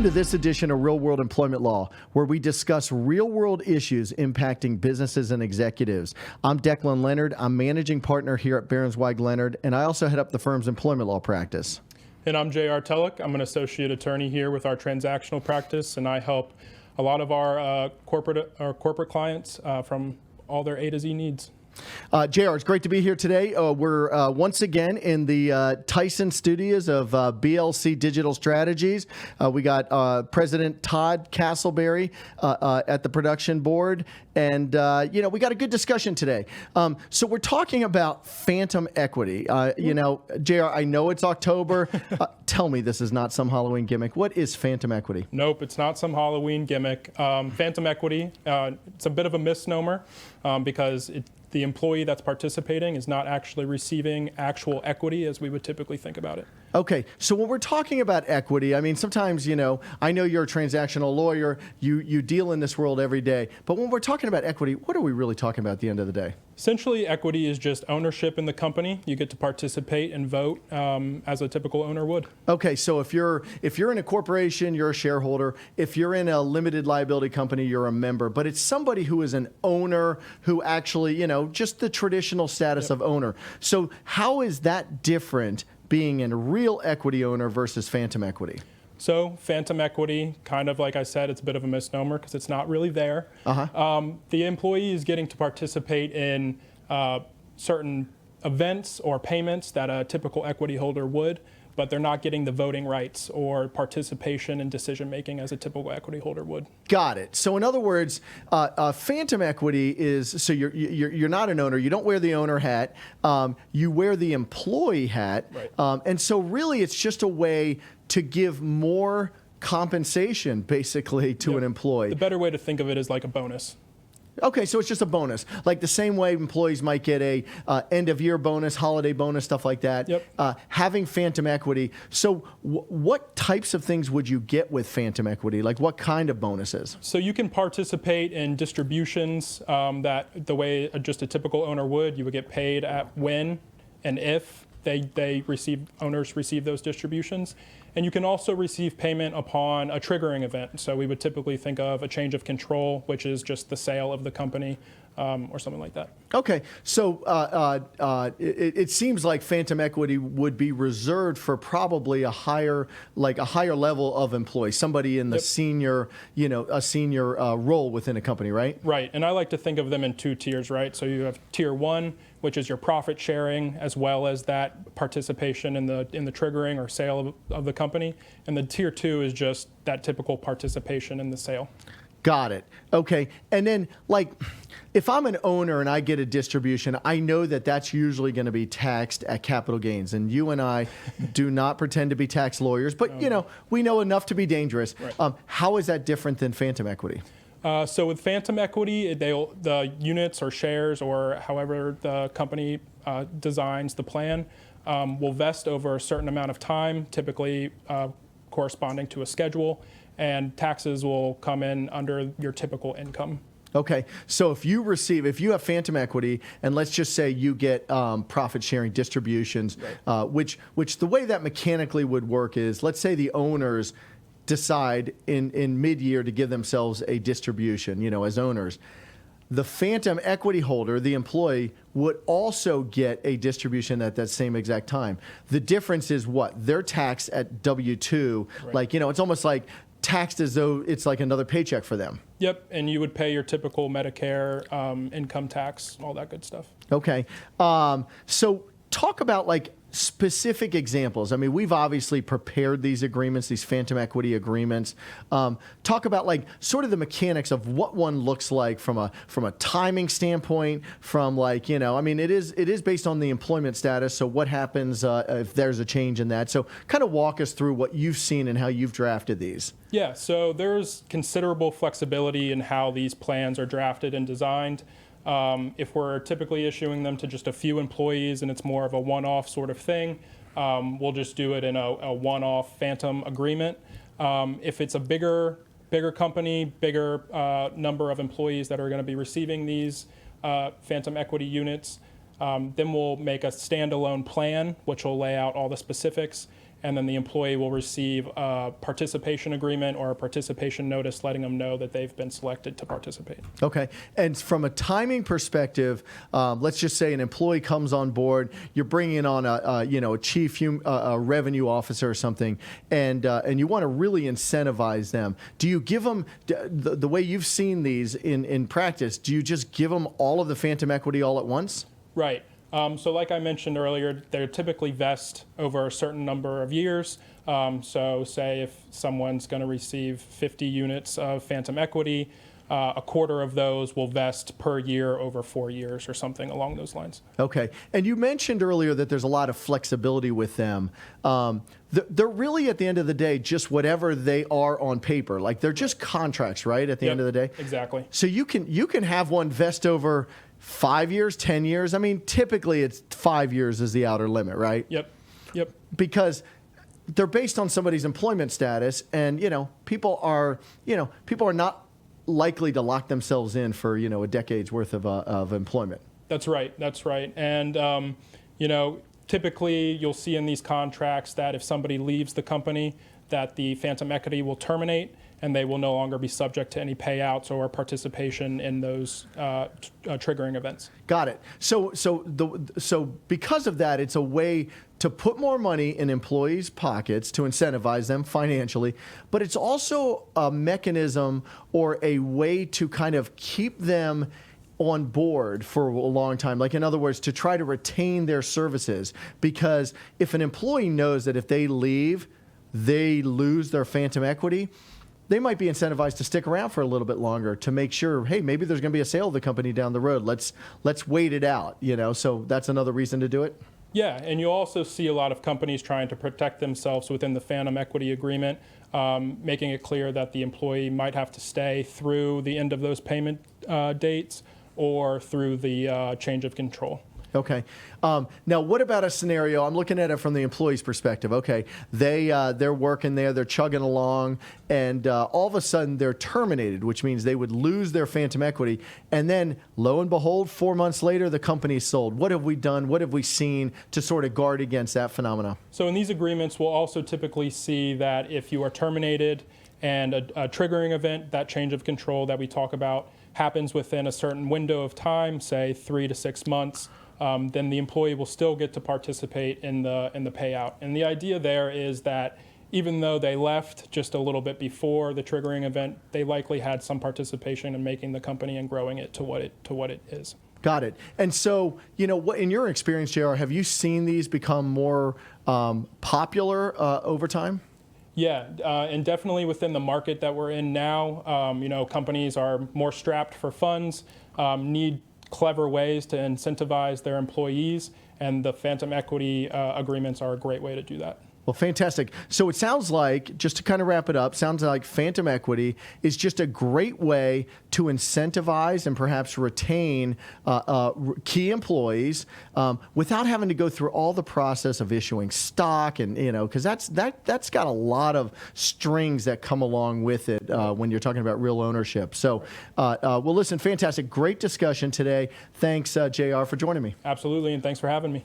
to this edition of Real World Employment Law, where we discuss real-world issues impacting businesses and executives. I'm Declan Leonard. I'm managing partner here at Berenzweig Leonard, and I also head up the firm's employment law practice. And I'm J.R. Tulloch. I'm an associate attorney here with our transactional practice, and I help a lot of our corporate clients from all their A to Z needs. JR, it's great to be here today. We're once again in the Tyson studios of BLC Digital Strategies. We got President Todd Castleberry at the production board. And, we got a good discussion today. So we're talking about phantom equity. JR, I know it's October. Tell me this is not some Halloween gimmick. What is phantom equity? Nope, it's not some Halloween gimmick. Phantom equity, it's a bit of a misnomer because the employee that's participating is not actually receiving actual equity as we would typically think about it. Okay, so when we're talking about equity, I mean, sometimes, I know you're a transactional lawyer, you deal in this world every day, but when we're talking about equity, what are we really talking about at the end of the day? Essentially, equity is just ownership in the company. You get to participate and vote as a typical owner would. Okay, so if you're in a corporation, you're a shareholder. If you're in a limited liability company, you're a member. But it's somebody who is an owner who actually, just the traditional status of owner. So how is that different being a real equity owner versus phantom equity? So phantom equity, kind of like I said, it's a bit of a misnomer because it's not really there. The employee is getting to participate in certain events or payments that a typical equity holder would, but they're not getting the voting rights or participation in decision making as a typical equity holder would. Got it. So in other words, phantom equity is, so you're not an owner, you don't wear the owner hat, you wear the employee hat, right. And so really it's just a way to give more compensation basically to an employee. The better way to think of it is like a bonus. Okay, so it's just a bonus, like the same way employees might get a end-of-year bonus, holiday bonus, stuff like that. Yep. Having phantom equity. So what types of things would you get with phantom equity? Like what kind of bonuses? So you can participate in distributions that the way just a typical owner would. You would get paid at when and if owners receive those distributions. And you can also receive payment upon a triggering event. So we would typically think of a change of control, which is just the sale of the company or something like that. Okay, so it seems like phantom equity would be reserved for probably a higher level of employee, somebody in the senior, a senior role within a company, right? Right, and I like to think of them in two tiers, right? So you have tier one, which is your profit sharing, as well as that participation in the triggering or sale of the company, and the tier two is just that typical participation in the sale. Got it. Okay. And then, if I'm an owner and I get a distribution, I know that that's usually going to be taxed at capital gains. And you and I do not pretend to be tax lawyers, but, we know enough to be dangerous. Right. How is that different than phantom equity? So with phantom equity, the units or shares or however the company designs the plan will vest over a certain amount of time, typically corresponding to a schedule, and taxes will come in under your typical income. Okay, so if you have phantom equity, and let's just say you get profit sharing distributions, right. which the way that mechanically would work is, let's say the owners decide in mid-year to give themselves a distribution, as owners. The phantom equity holder, the employee, would also get a distribution at that same exact time. The difference is what? They're taxed at W-2. Right. It's almost like taxed as though it's like another paycheck for them. Yep, and you would pay your typical Medicare income tax, all that good stuff. Okay. So talk about specific examples. I mean, we've obviously prepared these agreements, these phantom equity agreements. Talk about sort of the mechanics of what one looks like from a timing standpoint, from it is based on the employment status. So what happens if there's a change in that? So kind of walk us through what you've seen and how you've drafted these. Yeah, so there's considerable flexibility in how these plans are drafted and designed. If we're typically issuing them to just a few employees and it's more of a one-off sort of thing, we'll just do it in a one-off phantom agreement. If it's a bigger company, bigger number of employees that are going to be receiving these phantom equity units, then we'll make a standalone plan, which will lay out all the specifics. and then the employee will receive a participation agreement or a participation notice letting them know that they've been selected to participate. Okay. And from a timing perspective, let's just say an employee comes on board, you're bringing on a chief revenue officer or something, and you want to really incentivize them. Do you give them, the way you've seen these in practice, do you just give them all of the phantom equity all at once? Right. So like I mentioned earlier, they're typically vest over a certain number of years. So say if someone's going to receive 50 units of phantom equity, a quarter of those will vest per year over 4 years or something along those lines. Okay. And you mentioned earlier that there's a lot of flexibility with them. They're really, at the end of the day, just whatever they are on paper. Like, they're just contracts, right, at the end of the day? Exactly. So you can have one vest over 5 years, 10 years. I mean, typically it's 5 years is the outer limit, right? Yep. Because they're based on somebody's employment status, and people are not likely to lock themselves in for a decade's worth of employment. That's right. And typically you'll see in these contracts that if somebody leaves the company, that the phantom equity will terminate and they will no longer be subject to any payouts or participation in those triggering events. Got it. So because of that, it's a way to put more money in employees' pockets to incentivize them financially, but it's also a mechanism or a way to kind of keep them on board for a long time. Like, in other words, to try to retain their services. Because if an employee knows that if they leave, they lose their phantom equity, they might be incentivized to stick around for a little bit longer to make sure, hey, maybe there's going to be a sale of the company down the road. Let's wait it out, So that's another reason to do it. Yeah, and you'll also see a lot of companies trying to protect themselves within the phantom equity agreement, making it clear that the employee might have to stay through the end of those payment dates or through the change of control. Okay. Now, what about a scenario? I'm looking at it from the employee's perspective. Okay, they're working there, they're chugging along, and all of a sudden they're terminated, which means they would lose their phantom equity. And then, lo and behold, 4 months later, the company's sold. What have we done? What have we seen to sort of guard against that phenomena? So in these agreements, we'll also typically see that if you are terminated and a triggering event, that change of control that we talk about, happens within a certain window of time, say 3 to 6 months, then the employee will still get to participate in the payout. And the idea there is that even though they left just a little bit before the triggering event, they likely had some participation in making the company and growing it to what it is. Got it. And so, what in your experience, JR, have you seen these become more popular over time? Yeah, and definitely within the market that we're in now, companies are more strapped for funds, need clever ways to incentivize their employees, and the phantom equity agreements are a great way to do that. Well, fantastic. So it sounds like, just to kind of wrap it up, sounds like phantom equity is just a great way to incentivize and perhaps retain key employees without having to go through all the process of issuing stock, and because that's got a lot of strings that come along with it when you're talking about real ownership. So, well, listen, fantastic, great discussion today. Thanks, JR, for joining me. Absolutely, and thanks for having me.